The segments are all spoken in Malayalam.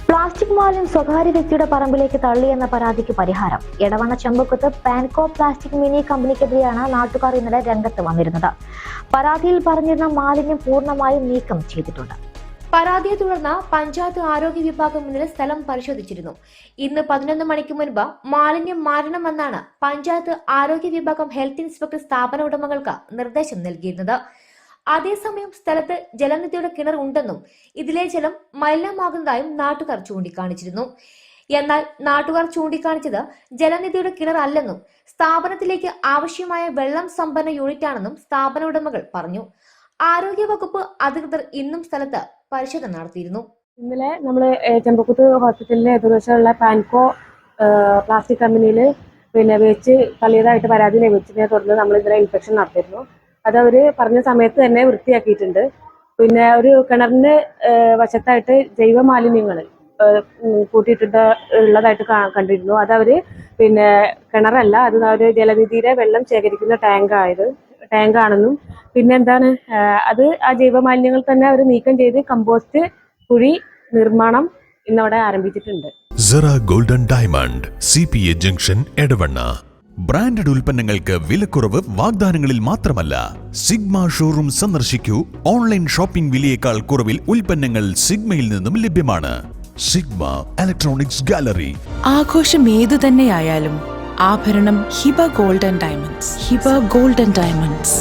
പ്ലാസ്റ്റിക് മാലിന്യം സ്വകാര്യ വ്യക്തിയുടെ പറമ്പിലേക്ക് തള്ളിയെന്ന പരാതിക്ക് പരിഹാരം. എടവണ്ണ ചെമ്പക്കുത്ത് പാൻകോ പ്ലാസ്റ്റിക് മിനി കമ്പനിക്കെതിരെയാണ് നാട്ടുകാർ ഇന്നലെ രംഗത്ത് വന്നിരുന്നത്. പരാതിയിൽ പറഞ്ഞിരുന്ന മാലിന്യം പൂർണ്ണമായും നീക്കം ചെയ്തിട്ടുണ്ട്. പരാതിയെ തുടർന്ന് പഞ്ചായത്ത് ആരോഗ്യ വിഭാഗം ഇന്നലെ സ്ഥലം പരിശോധിച്ചിരുന്നു. ഇന്ന് 11 മണിക്ക് മുൻപ് മാലിന്യം മാറ്റണമെന്നാണ് പഞ്ചായത്ത് ആരോഗ്യ വിഭാഗം ഹെൽത്ത് ഇൻസ്പെക്ടർ സ്ഥാപന ഉടമകൾക്ക് നിർദ്ദേശം നൽകിയിരുന്നത്. അതേസമയം സ്ഥലത്ത് ജലനിധിയുടെ കിണർ ഉണ്ടെന്നും ഇതിലെ ജലം മലിനമാകുന്നതായും നാട്ടുകാർ ചൂണ്ടിക്കാണിച്ചിരുന്നു. എന്നാൽ നാട്ടുകാർ ചൂണ്ടിക്കാണിച്ചത് ജലനിധിയുടെ കിണർ അല്ലെന്നും സ്ഥാപനത്തിലേക്ക് ആവശ്യമായ വെള്ളം സംഭരണ യൂണിറ്റാണെന്നും സ്ഥാപന ഉടമകൾ പറഞ്ഞു. ആരോഗ്യവകുപ്പ് അധികൃതർ ഇന്നും സ്ഥലത്ത് പരിശോധന നടത്തിയിരുന്നു. ഇന്നലെ നമ്മള് ചെമ്പക്കുത്ത് ഹോസ്പിറ്റലിന് എതിർവശമുള്ള പാൻകോ പ്ലാസ്റ്റിക് കമ്പനിയിൽ വേസ്റ്റ് തള്ളിയതായിട്ട് പരാതി ലഭിച്ചതിനെ തുടർന്ന് നമ്മൾ ഇന്നലെ ഇൻസ്പെക്ഷൻ നടത്തിയിരുന്നു. അത് അവർ പറഞ്ഞ സമയത്ത് തന്നെ വൃത്തിയാക്കിയിട്ടുണ്ട്. പിന്നെ ഒരു കിണറിന് വശത്തായിട്ട് ജൈവ മാലിന്യങ്ങൾ കൂട്ടിയിട്ടുണ്ട് ഉള്ളതായിട്ട് കണ്ടിരുന്നു. അതവര് കിണറല്ല, അത് ഒരു ജലനിധിയുടെ വെള്ളം ശേഖരിക്കുന്ന ടാങ്കാണെന്നും പിന്നെന്താണ് അത് ആ ജൈവ മാലിന്യങ്ങൾ തന്നെ അവർ നീക്കം ചെയ്ത് കമ്പോസ്റ്റ് കുഴി നിർമ്മാണം ഇന്നവിടെ ആരംഭിച്ചിട്ടുണ്ട്. Sera golden diamond CPA junction Edavanna. Branded ഉൽപ്പന്നങ്ങൾക്ക് വിലക്കുറവ് വാഗ്ദാനങ്ങളിൽ മാത്രമല്ല, സിഗ്മ ഷോറൂം സന്ദർശിക്കൂ. ഓൺലൈൻ ഷോപ്പിംഗ് വിലയേക്കാൾ കുറവിൽ ഉൽപ്പന്നങ്ങൾ സിഗ്മയിൽ നിന്നും ലഭ്യമാണ്. Sigma electronics gallery. ആഘോഷം ഏതു തന്നെയായാലും ആഭരണം Hiba golden diamonds. Hiba golden diamonds,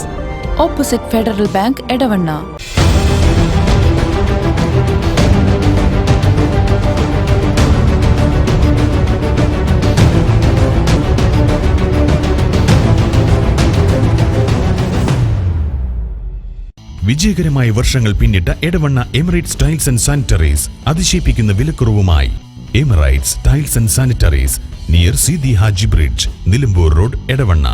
opposite federal bank, Edavanna. വിജയകരമായ വർഷങ്ങൾ പിന്നിട്ട Edavanna Emirates tiles and sanitaries അതിശയിപ്പിക്കുന്ന വിലക്കുറവുമായി. Emirates tiles and sanitaries, near Seethi Haji bridge, Nilambur road, Edavanna.